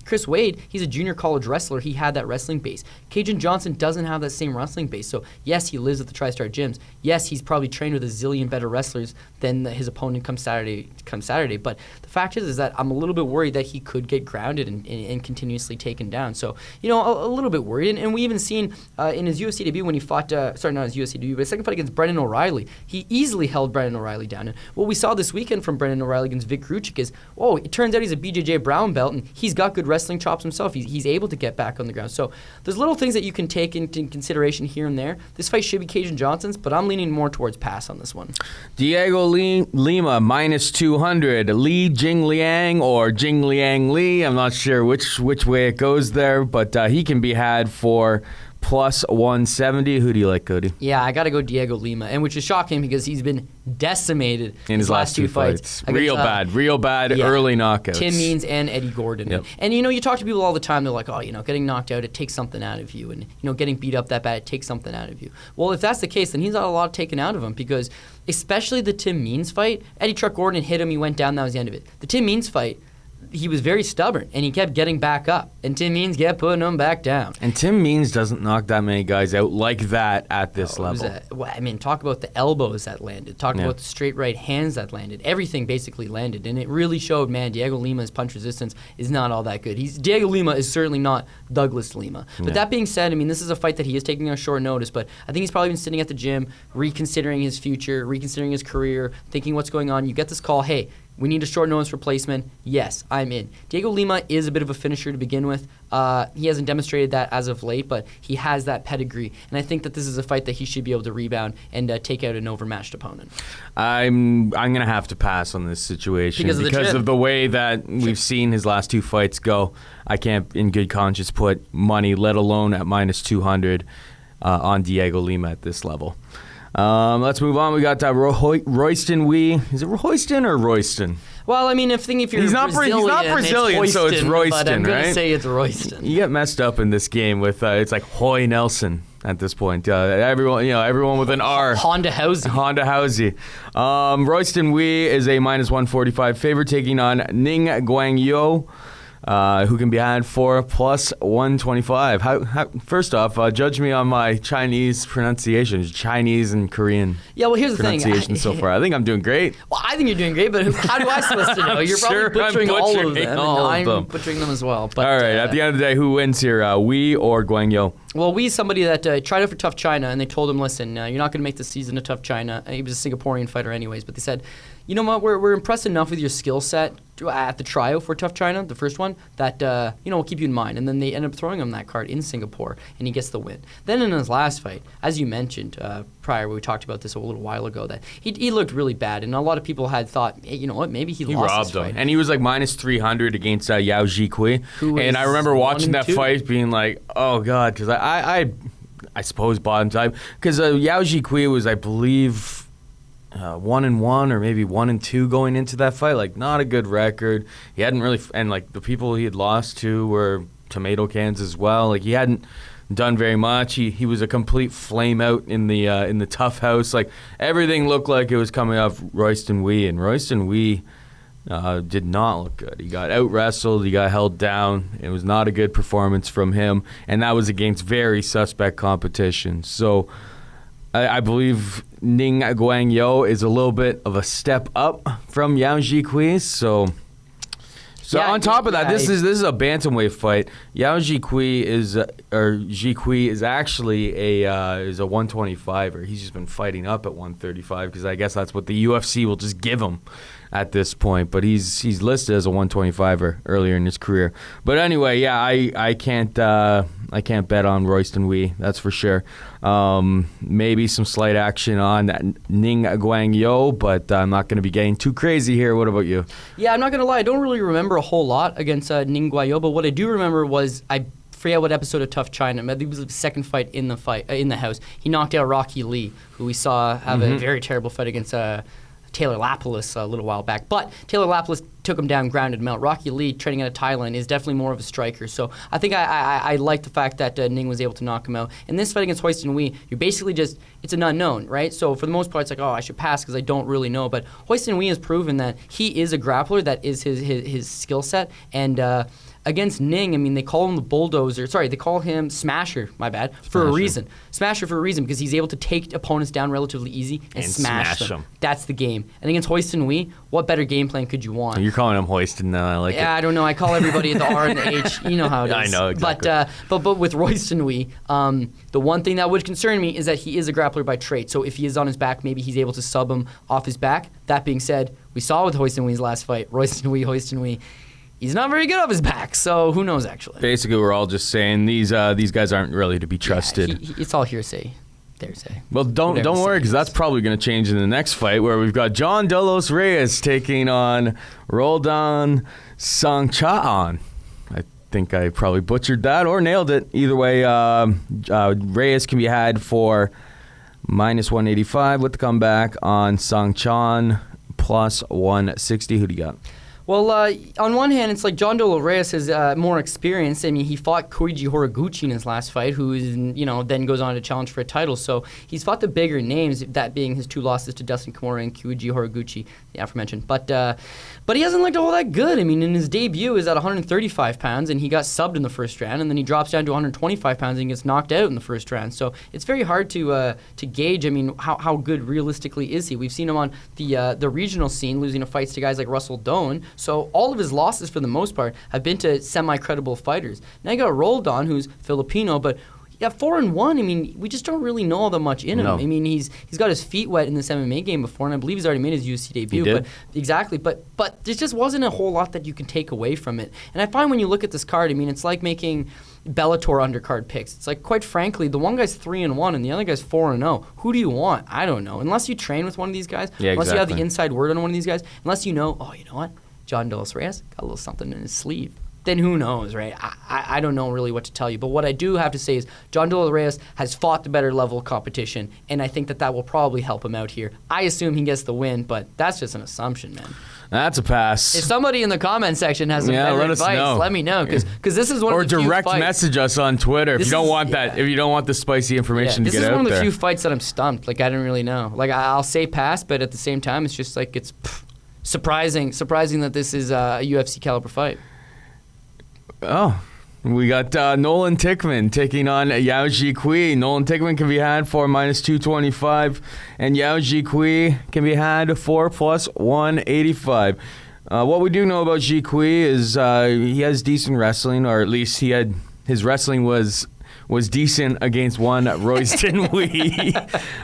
Chris Wade, he's a junior college wrestler. He had that wrestling base. Cajun Johnson doesn't have that same wrestling base. So yes, he lives at the TriStar gyms. Yes, he's probably trained with a zillion better wrestlers than his opponent come Saturday. But the fact is that I'm a little bit worried that he could get grounded and continuously taken down. So, a little bit worried. And we even seen in his UFC debut when he fought, not his UFC debut, but his second fight against Brendan O'Reilly, he easily held Brendan O'Reilly down. And what we saw this weekend from Brendan O'Reilly against Vic Kruchik is, it turns out he's a BJJ brown belt, and he's got good wrestling chops himself. He's able to get back on the ground. So there's little things that you can take into consideration here and there. This fight should be Cajun Johnson's, but I'm leaning more towards pass on this one. Diego Lima, -200. Li Jingliang or Jingliang Li. I'm not sure which way it goes there, but he can be had for +170. Who do you like, Cody? Yeah, I got to go Diego Lima, and which is shocking because he's been decimated in his last two fights. Real bad, early knockouts. Tim Means and Eddie Gordon. Yep. And you talk to people all the time, they're like, getting knocked out, it takes something out of you. And, getting beat up that bad, it takes something out of you. Well, if that's the case, then he's got a lot taken out of him because especially the Tim Means fight, Eddie Truck Gordon hit him, he went down, that was the end of it. The Tim Means fight, he was very stubborn, and he kept getting back up. And Tim Means kept putting him back down. And Tim Means doesn't knock that many guys out like that at this level. Talk about the elbows that landed. Talk about the straight right hands that landed. Everything basically landed, and it really showed, man, Diego Lima's punch resistance is not all that good. Diego Lima is certainly not Douglas Lima. But that being said, I mean, this is a fight that he is taking on short notice, but I think he's probably been sitting at the gym, reconsidering his future, reconsidering his career, thinking what's going on. You get this call, hey, we need a short notice replacement. Yes, I'm in. Diego Lima is a bit of a finisher to begin with. He hasn't demonstrated that as of late, but he has that pedigree. And I think that this is a fight that he should be able to rebound and take out an overmatched opponent. I'm going to have to pass on this situation because of the way that we've seen his last two fights go. I can't, in good conscience, put money, let alone at minus 200, on Diego Lima at this level. Let's move on. We got Royston Wee. Is it Royston or Royston? Well, I mean, if you're he's not Brazilian, so it's Royston, but I'm right? going to say it's Royston. You get messed up in this game with it's like Hoy Nelson at this point. Everyone with an R. Honda Housey. Royston Wee is a minus 145 favorite taking on Ning Guangyo, who can be had for plus 125. First off, judge me on my Chinese pronunciation, Chinese and Korean. Yeah, well, here's the thing. Pronunciation so far. I think I'm doing great. Well, I think you're doing great, but how do I supposed to know? You're probably butchering all of them, and I'm butchering them as well. But, all right, at the end of the day, who wins here, Wee or Guangyo? Well, Wee's somebody that tried out for Tough China, and they told him, listen, you're not going to make the season of Tough China. He was a Singaporean fighter anyways, but they said, you know what, we're impressed enough with your skill set at the tryout for Tough China, the first one, that we'll keep you in mind. And then they end up throwing him that card in Singapore, and he gets the win. Then in his last fight, as you mentioned prior, we talked about this a little while ago, that he looked really bad, and a lot of people had thought, hey, you know what, maybe he lost robbed this fight. him. And he was like minus 300 against Yao Jikui. And I remember watching that fight being like, oh, God, because I suppose bottom time, because Yao Jikui was, I believe, 1-1 or maybe 1-2 going into that fight. Like, not a good record. He hadn't really, and like the people he had lost to were tomato cans as well. Like, he hadn't done very much. He was a complete flame out in the tough house. Like, everything looked like it was coming off Royston Wee, and Royston Wee did not look good. He got out wrestled. He got held down. It was not a good performance from him, and that was against very suspect competition. So I believe Ning Guangyo is a little bit of a step up from Yao Jikui. So on top of that, this is a bantamweight fight. Yao Jikui is actually a 125er. He's just been fighting up at 135 because I guess that's what the UFC will just give him at this point. But he's listed as a 125er earlier in his career. But anyway, yeah, I can't bet on Royston Wee, that's for sure. Maybe some slight action on Ning Guangyo, but I'm not going to be getting too crazy here. What about you? Yeah, I'm not going to lie. I don't really remember a whole lot against Ning Guangyo, but what I do remember was I forget what episode of Tough China. I think it was the second fight in the house. He knocked out Rocky Lee, who we saw have a very terrible fight against Taylor Lapilus a little while back. But Taylor Lapilus took him down, grounded him out. Rocky Lee, training out of Thailand, is definitely more of a striker. So I think I like the fact that Ning was able to knock him out. In this fight against Royston Wee, you're basically just, it's an unknown, right? So for the most part, it's like, oh, I should pass because I don't really know. But Royston Wee has proven that he is a grappler. That is his skill set. And against Ning, I mean, they call him the bulldozer. Sorry, they call him Smasher, my bad, for a reason. Smasher for a reason, because he's able to take opponents down relatively easy and smash them. That's the game. And against Royston Wee, what better game plan could you want? You're calling him Hoyston now. I like it. Yeah, I don't know. I call everybody the R and the H. You know how it is. I know, exactly. But with Royston Wee, the one thing that would concern me is that he is a grappler by trait. So if he is on his back, maybe he's able to sub him off his back. That being said, we saw with Royston Wee's last fight, Royston Wee, he's not very good off his back, so who knows, actually. Basically, we're all just saying these guys aren't really to be trusted. Yeah, it's all hearsay. Well, don't worry, because that's probably going to change in the next fight, where we've got John Delos Reyes taking on Roldan Sangchaan. I think I probably butchered that or nailed it. Either way, Reyes can be had for minus 185 with the comeback on Sangchaan plus 160. Who do you got? Well, on one hand, it's like John De La Reyes has more experience. I mean, he fought Koiji Horiguchi in his last fight, who is, then goes on to challenge for a title. So he's fought the bigger names, that being his 2 losses to Dustin Kimura and Koiji Horiguchi, the aforementioned. But he hasn't looked all that good. I mean, in his debut, is at 135 pounds, and he got subbed in the first round, and then he drops down to 125 pounds and gets knocked out in the first round. So it's very hard to gauge. I mean, how good realistically is he? We've seen him on the regional scene, losing to fights to guys like Russell Doan. So all of his losses, for the most part, have been to semi-credible fighters. Now you got Roldan, who's Filipino, but 4-1. I mean, we just don't really know all that much in him. No. I mean, he's got his feet wet in this MMA game before, and I believe he's already made his UFC debut. He did. But exactly, but there just wasn't a whole lot that you can take away from it. And I find when you look at this card, I mean, it's like making Bellator undercard picks. It's like, quite frankly, the one guy's 3-1 and the other guy's 4-0. Who do you want? I don't know. Unless you train with one of these guys, unless you have the inside word on one of these guys, unless you know, oh, you know what? John De La Reyes got a little something in his sleeve. Then who knows, right? I don't know really what to tell you. But what I do have to say is John De La Reyes has fought the better level of competition, and I think that will probably help him out here. I assume he gets the win, but that's just an assumption, man. That's a pass. If somebody in the comment section has some better advice, let me know, because this is one of the few direct fights. message us on Twitter if you don't want that. If you don't want the spicy information to get out there. This is one of the few fights that I'm stumped. Like, I didn't really know. Like, I'll say pass, but at the same time, it's just like it's surprising that this is a UFC caliber fight. Oh, we got Nolan Tichman taking on Yao Ji-Kui. Nolan Tichman can be had for -225, and Yao Ji-Kui can be had for +185. What we do know about Ji-Kui is he has decent wrestling, or at least his wrestling was decent against one Royston Wee.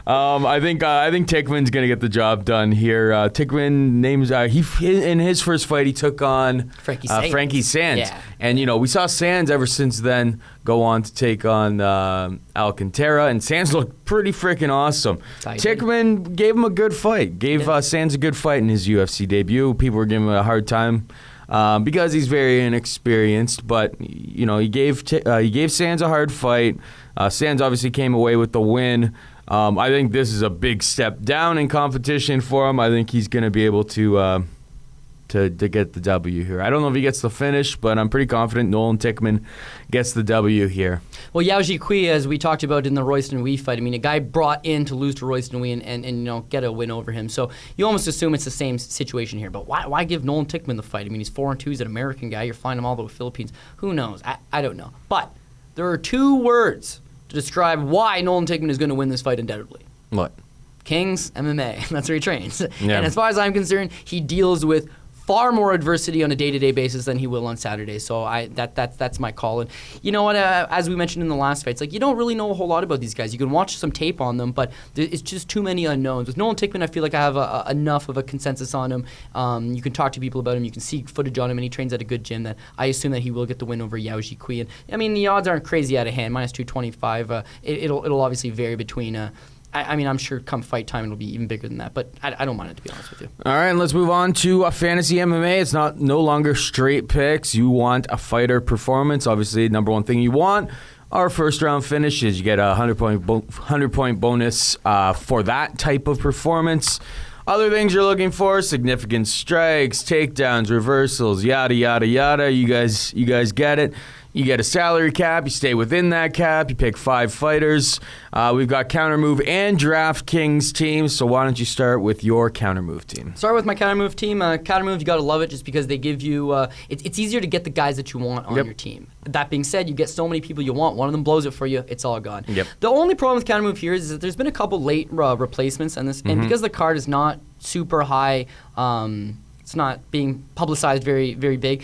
I think Tichman's gonna get the job done here. Tichman names in his first fight he took on Frankie Sands, and we saw Sands ever since then go on to take on Alcantara, and Sands looked pretty freaking awesome. Tichman gave him a good fight. Gave Sands a good fight in his UFC debut. People were giving him a hard time. Because he's very inexperienced, but he gave Sands a hard fight. Sands obviously came away with the win. I think this is a big step down in competition for him. I think he's going to be able to get the W here. I don't know if he gets the finish, but I'm pretty confident Nolan Tichman gets the W here. Well, Yao Ji-Kui, as we talked about in the Royston Wee fight, I mean, a guy brought in to lose to Royston Wee and get a win over him. So you almost assume it's the same situation here. But why give Nolan Tichman the fight? I mean, he's 4-2. He's an American guy. You're flying him all the way to the Philippines. Who knows? I don't know. But there are 2 words to describe why Nolan Tichman is going to win this fight undoubtedly. What? Kings MMA. That's where he trains. Yeah. And as far as I'm concerned, he deals with far more adversity on a day-to-day basis than he will on Saturday. So that's my call. And you know what? As we mentioned in the last fight, it's like you don't really know a whole lot about these guys. You can watch some tape on them, but it's just too many unknowns. With Nolan Tichman, I feel like I have enough of a consensus on him. You can talk to people about him. You can see footage on him, and he trains at a good gym. That I assume that he will get the win over Yao Ji-Kui. And I mean, the odds aren't crazy out of hand. -225. It'll obviously vary between. I mean, I'm sure come fight time it'll be even bigger than that, but I don't mind it, to be honest with you. All right, and let's move on to fantasy MMA. It's no longer straight picks. You want a fighter performance. Obviously, number one thing you want are first-round finishes. You get a 100-point bonus for that type of performance. Other things you're looking for: significant strikes, takedowns, reversals, yada yada yada. You guys get it. You get a salary cap. You stay within that cap. You pick 5 fighters. We've got Kountermove and DraftKings teams. So why don't you start with your Kountermove team? Start with my Kountermove team. Kountermove, you got to love it just because they give you. It's easier to get the guys that you want on your team. That being said, you get so many people you want. One of them blows it for you. It's all gone. Yep. The only problem with Kountermove here is that there's been a couple late replacements on this, and because the card is not super high, it's not being publicized very, very big.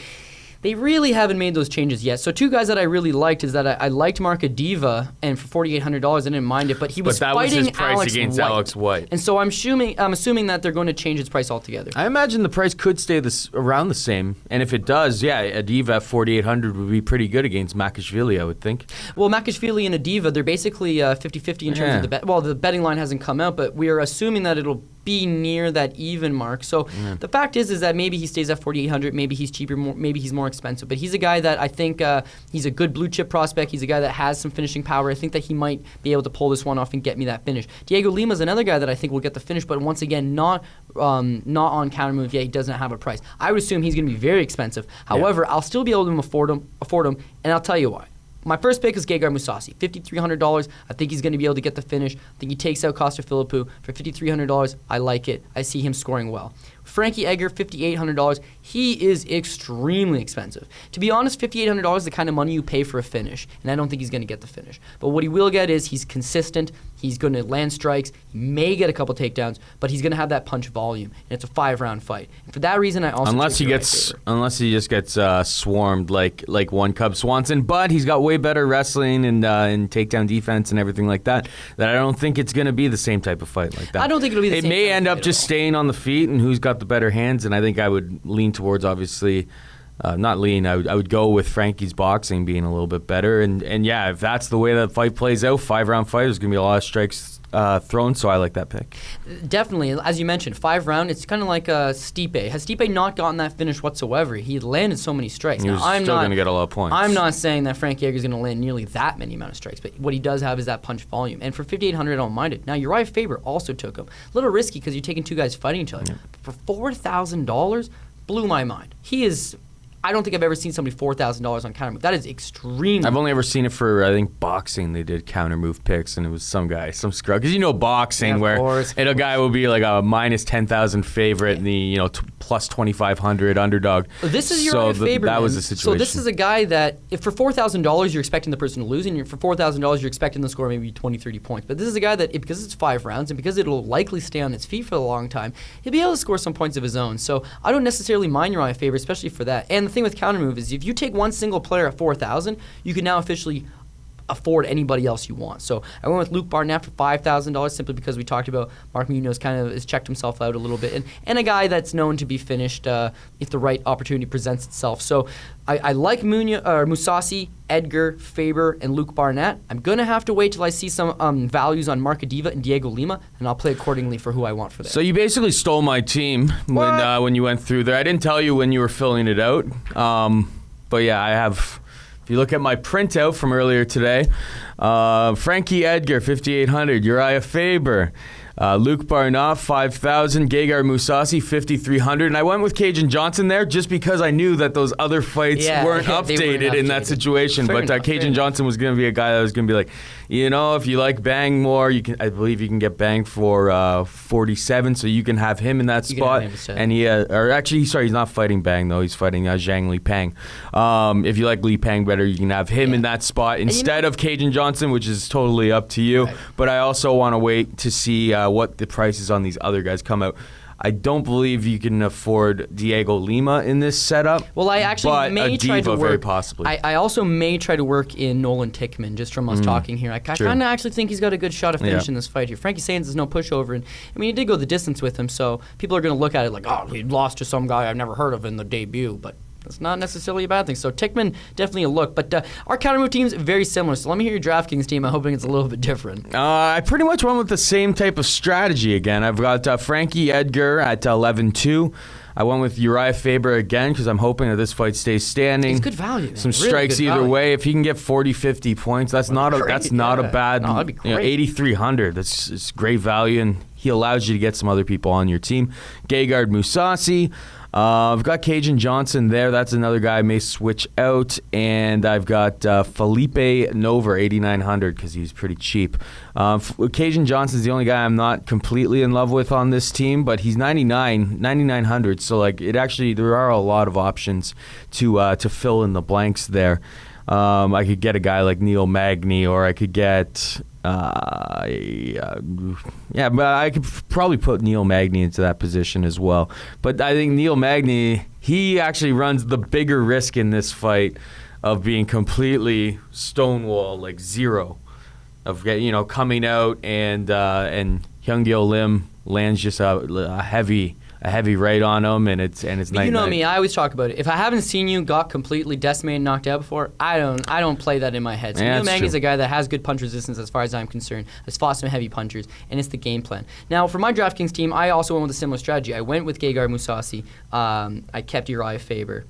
They really haven't made those changes yet. So 2 guys that I really liked is that I liked Markadiva, and for $4,800 I didn't mind it, but he was fighting was his price against Alex White. And so I'm assuming that they're going to change his price altogether. I imagine the price could stay around the same, and if it does, Adiva at $4,800 would be pretty good against Makashvili, I would think. Well, Makashvili and Adiva, they're basically 50-50 in terms of the bet. Well, the betting line hasn't come out, but we are assuming that it'll be near that even mark. So the fact is that maybe he stays at 4,800, maybe he's cheaper, maybe he's more expensive. But he's a guy that I think he's a good blue chip prospect. He's a guy that has some finishing power. I think that he might be able to pull this one off and get me that finish. Diego Lima is another guy that I think will get the finish, but once again, not on Countermove yet. He doesn't have a price. I would assume he's going to be very expensive. However, I'll still be able to afford him, and I'll tell you why. My first pick is Gegard Mousasi, $5,300. I think he's going to be able to get the finish. I think he takes out Costa Philippou for $5,300. I like it. I see him scoring well. Frankie Edgar, $5,800. He is extremely expensive. To be honest, $5,800 is the kind of money you pay for a finish, and I don't think he's going to get the finish. But what he will get is he's consistent. He's going to land strikes. He may get a couple takedowns, but he's going to have that punch volume, and it's a 5-round fight. And for that reason, I also unless he just gets swarmed like one Cub Swanson, but he's got way better wrestling and takedown defense and everything like that. That I don't think it's going to be the same type of fight like that. I don't think it'll be the same. It may end up just staying on the feet and who's got the better hands, and I think I would lean towards obviously. Not lean. I would go with Frankie's boxing being a little bit better, and yeah, if that's the way that fight plays out, 5-round fight, there's gonna be a lot of strikes thrown. So I like that pick. Definitely, as you mentioned, 5-round. It's kind of like Stipe. Has Stipe not gotten that finish whatsoever? He landed so many strikes. He was still gonna get a lot of points. I'm not saying that Frankie Edgar is gonna land nearly that many amount of strikes, but what he does have is that punch volume. And for 5,800, I don't mind it. Now Uriah Faber also took him. A little risky because you're taking two guys fighting each other. Yeah. For $4,000, blew my mind. He is. I don't think I've ever seen somebody $4,000 on Countermove. That is extreme. I've only ever seen it for, I think, boxing. They did Countermove picks, and it was some guy, some scrub. Because you know boxing, where a guy will be like a minus 10,000 favorite, and the plus 2,500 underdog. This is Uriah Faber. That was the situation. So this is a guy that, if for $4,000 you're expecting the person to lose, and for $4,000 you're expecting the score maybe 20, 30 points. But this is a guy that, because it's 5 rounds, and because it'll likely stay on its feet for a long time, he'll be able to score some points of his own. So I don't necessarily mind Uriah Faber, especially for that. And the thing with Countermove is if you take one single player at 4,000, you can now officially afford anybody else you want. So I went with Luke Barnatt for $5,000 simply because we talked about Mark Munoz kind of has checked himself out a little bit, and a guy that's known to be finished if the right opportunity presents itself. So I like Mousasi, Edgar, Faber, and Luke Barnatt. I'm going to have to wait till I see some values on Marcadiva and Diego Lima, and I'll play accordingly for who I want for that. So you basically stole my team when you went through there. I didn't tell you when you were filling it out, but yeah, I have. If you look at my printout from earlier today, Frankie Edgar, 5,800, Uriah Faber, Luke Barnatt, 5,000, Gegard Mousasi, 5,300, and I went with Cajun Johnson there just because I knew that those other fights weren't updated in that situation. Fair enough, Cajun Johnson was going to be a guy that was going to be like, if you like Bang more, I believe you can get Bang for 47, so you can have him in that spot. And he's not fighting Bang though; he's fighting Zhang Li Pang. If you like Li Pang better, you can have him in that spot instead of Cajun Johnson, which is totally up to you. Right. But I also want to wait to see what the prices on these other guys come out. I don't believe you can afford Diego Lima in this setup. Well, I actually may try to work. Very possibly. I also may try to work in Nolan Tichman, just from us talking here. I kind of actually think he's got a good shot of finishing this fight here. Frankie Saenz is no pushover, and I mean he did go the distance with him, so people are going to look at it like, oh, he lost to some guy I've never heard of in the debut, but that's not necessarily a bad thing. So Tichman, definitely a look. But our Countermove team is very similar. So let me hear your DraftKings team. I'm hoping it's a little bit different. I pretty much went with the same type of strategy again. I've got Frankie Edgar at 11-2. I went with Uriah Faber again because I'm hoping that this fight stays standing. It's good value, man. Some strikes either way. If he can get 40, 50 points, that's not a bad. No, that'd be great. 8,300. That's great value, and he allows you to get some other people on your team. Gegard Mousasi. I've got Cajun Johnson there. That's another guy I may switch out. And I've got Felipe Nova, 8,900, because he's pretty cheap. Cajun Johnson's the only guy I'm not completely in love with on this team, but he's 9,900. So there are a lot of options to fill in the blanks there. I could get a guy like Neil Magny, or I could get. But I could probably put Neil Magny into that position as well. But I think Neil Magny, he actually runs the bigger risk in this fight of being completely stonewall, like zero, of coming out and Hyung-Gyo Lim lands just a heavy right on him, and it's But night. you know me, I always talk about it. If I haven't seen you got completely decimated, knocked out before, I don't play that in my head. So Yeah, Neil that's Magny's true. a guy that has good punch resistance as far as I'm concerned. Has fought some heavy punchers, and it's the game plan. Now, for my DraftKings team, I also went with a similar strategy. I went with Gegard Mousasi. I kept Uriah Faber.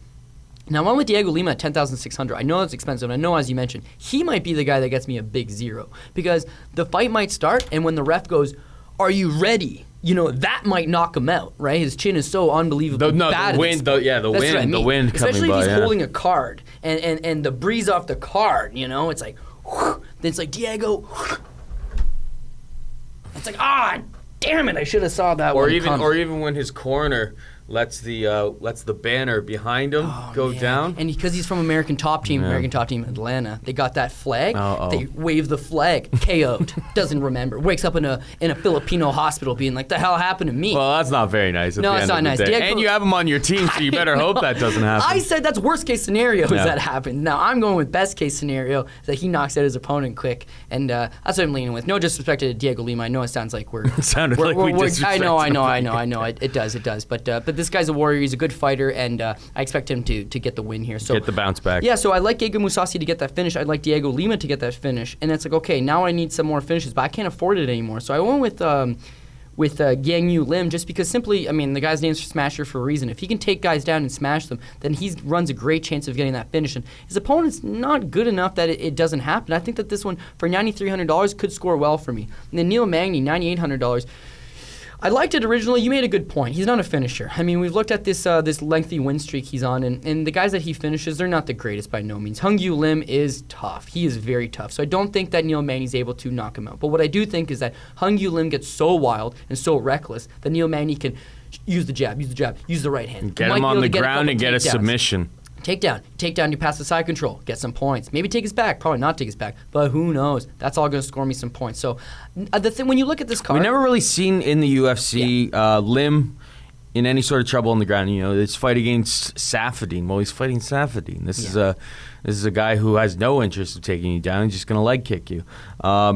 Now, I went with Diego Lima at 10,600. I know it's expensive, and I know, as you mentioned, he might be the guy that gets me a big zero. Because the fight might start, and when the ref goes, "Are you ready?" That might knock him out, right? His chin is so unbelievably bad. The wind, the That's wind, what I mean. the wind coming Especially by. if he's yeah. holding a card, and the breeze off the card, it's like, then it's like, Diego. It's like, damn it, I should have saw that Or one even come. or even when his corner lets the banner behind him go Man. down. And because he's from American Top Team Atlanta, they got that flag. Oh. They wave the flag. KO'd. Doesn't remember. Wakes up in a Filipino hospital being like, the hell happened to me? Well, that's not very nice. No, it's not nice. And you have him on your team, so you better hope that doesn't happen. I said that's worst case scenario if Yeah. that happens. Now I'm going with best case scenario that he knocks out his opponent quick, and that's what I'm leaning with. No disrespect to Diego Lima. I know it sounds like we're. It sounded like we disrespected I know. him. It does. But this guy's a warrior. He's a good fighter, and I expect him to get the win here. So Get the bounce back. yeah, so I like Gegard Mousasi to get that finish. I like Diego Lima to get that finish, and it's like, okay, now I need some more finishes, but I can't afford it anymore. So I went with Yang Yu Lim just because simply, the guy's name's Smasher for a reason. If he can take guys down and smash them, then he runs a great chance of getting that finish. And his opponent's not good enough that it doesn't happen. I think that this one, for $9,300, could score well for me. And then Neil Magny, $9,800. I liked it originally. You made a good point. He's not a finisher. We've looked at this lengthy win streak he's on, and the guys that he finishes, they're not the greatest by no means. Hung Yu Lim is tough. He is very tough. So I don't think that Neil Magny's able to knock him out. But what I do think is that Hung Yu Lim gets so wild and so reckless that Neil Magny can use the jab, use the right hand. Get Might him be on able the to get ground and get a takedowns. submission. Takedown, you pass the side control, get some points. Maybe take his back, probably not take his back, but who knows? That's all going to score me some points. So the thing, when you look at this card, We've never really seen in the UFC Lim in any sort of trouble on the ground. It's fight against Safadine. Well, he's fighting Safadine. This is a guy who has no interest in taking you down. He's just going to leg kick you.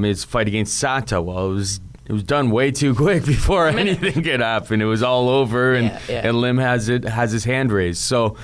His fight against Sato, well, it was done way too quick before anything could happen. It was all over, and Lim has his hand raised. So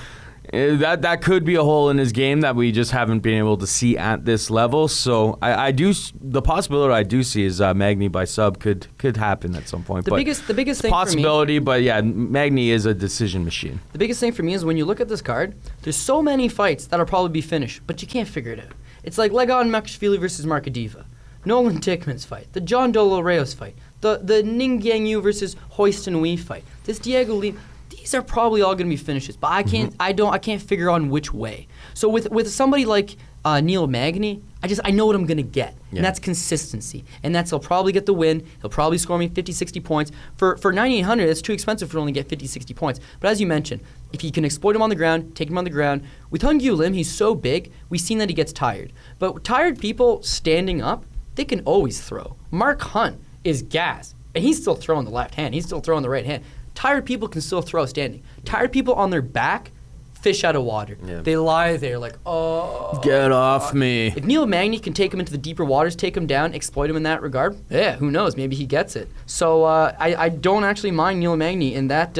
that could be a hole in his game that we just haven't been able to see at this level. So the possibility I do see is Magny by sub could happen at some point. The biggest thing possibility, for me, but yeah, Magny is a decision machine. The biggest thing for me is when you look at this card, there's so many fights that'll probably be finished, but you can't figure it out. It's like Legon Makashvili versus Markadiva, Nolan Tichman's fight, the John Dolo Reyes fight, the Jingliang Yu versus Hoiston Wee fight, this Diego Lima. These are probably all going to be finishes, but I can't. I can't figure on which way. So with somebody like Neil Magny, I know what I'm going to get, and that's consistency. And he'll probably get the win. He'll probably score me 50, 60 points. For 9,800, it's too expensive for only get 50, 60 points. But as you mentioned, if he can exploit him on the ground, take him on the ground. With Hung Yu Lim, he's so big, we've seen that he gets tired. But tired people standing up, they can always throw. Mark Hunt is gas, and he's still throwing the left hand. He's still throwing the right hand. Tired people can still throw standing. Tired people on their back, fish out of water. Yeah. They lie there like, oh. Get off me. If Neil Magny can take him into the deeper waters, take him down, exploit him in that regard, who knows? Maybe he gets it. So I don't actually mind Neil Magny in that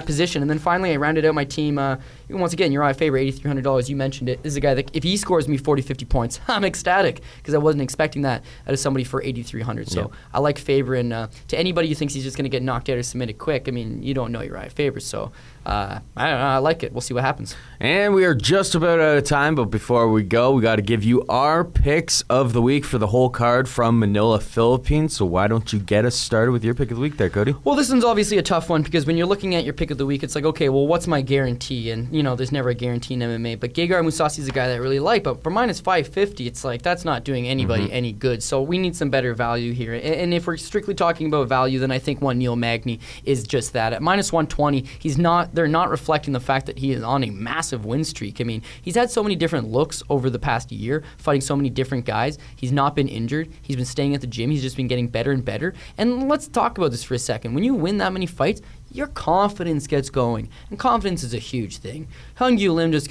position. And then finally, I rounded out my team. Once again, Uriah Faber, $8,300. You mentioned it. This is a guy that if he scores me 40, 50 points, I'm ecstatic because I wasn't expecting that out of somebody for $8,300. So I like Faber. And to anybody who thinks he's just going to get knocked out or submitted quick, you don't know Uriah Faber. So I don't know. I like it. We'll see what happens. And we are just about out of time, but before we go, we got to give you our picks of the week for the whole card from Manila, Philippines. So why don't you get us started with your pick of the week there, Cody? Well, this one's obviously a tough one because when you're looking at your pick of the week, it's like, okay, well, what's my guarantee? And, there's never a guarantee in MMA. But Gegard Mousasi is a guy that I really like. But for minus 550, it's like that's not doing anybody any good. So we need some better value here. And if we're strictly talking about value, then I think one Neil Magny is just that. At minus 120, they're not reflecting the fact that he is on a massive win streak. He's had so many different looks over the past year, fighting so many different guys. He's not been injured. He's been staying at the gym. He's just been getting better and better. And let's talk about this for a second. When you win that many fights, your confidence gets going. And confidence is a huge thing. Hyung-Gyu Lim just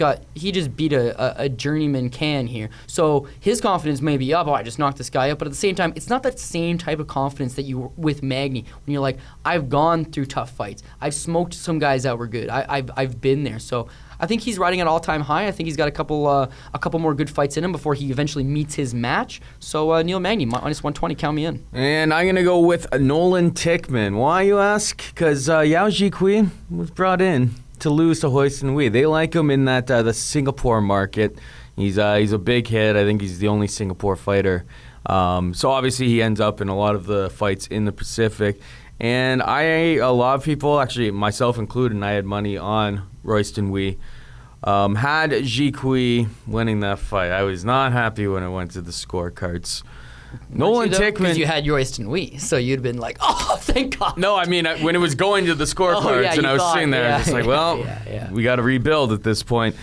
beat a journeyman can here. So his confidence may be up, I just knocked this guy up, but at the same time, it's not that same type of confidence that you with Magny when you're like, I've gone through tough fights. I've smoked some guys that were good. I've been there. So I think he's riding at all-time high. I think he's got a couple more good fights in him before he eventually meets his match. So Neil Magny, minus 120, count me in. And I'm going to go with Nolan Tichman. Why, you ask? Because Yao Jikui was brought in to lose to Hoiston Wee. They like him in that the Singapore market. He's a big hit. I think he's the only Singapore fighter. So obviously he ends up in a lot of the fights in the Pacific. And a lot of people, actually myself included, and I had money on Royston Wee. Had Jikui winning that fight. I was not happy when it went to the scorecards. Nolan Tichman. Because you had Royston Wee, so you'd been like, oh, thank God. No, I mean, when it was going to the scorecards and I was sitting there, just like, well, we got to rebuild at this point.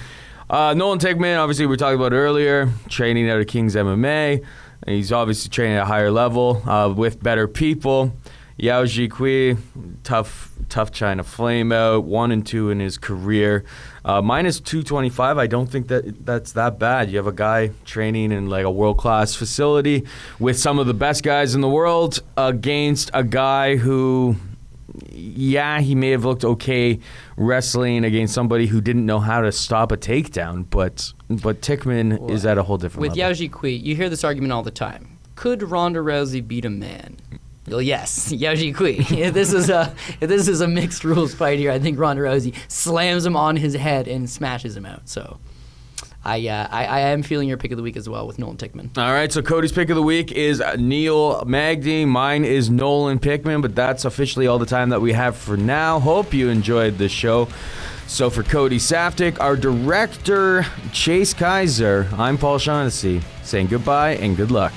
Nolan Tichman, obviously, we were talking about it earlier, training out of King's MMA. He's obviously training at a higher level with better people. Yao Jikui, tough China flame out, 1-2 in his career. Minus 225, I don't think that's that bad. You have a guy training in like a world-class facility with some of the best guys in the world against a guy who, he may have looked okay wrestling against somebody who didn't know how to stop a takedown, but Tichman is at a whole different level. With Yao Jikui, you hear this argument all the time. Could Ronda Rousey beat a man? Well, yes, Yao Jikui. If this is a mixed rules fight here, I think Ronda Rousey slams him on his head and smashes him out. So I am feeling your pick of the week as well with Nolan Tichman. All right, so Cody's pick of the week is Neil Magny. Mine is Nolan Tichman, but that's officially all the time that we have for now. Hope you enjoyed the show. So for Cody Saftik, our director, Chase Kaiser, I'm Paul Shaughnessy, saying goodbye and good luck.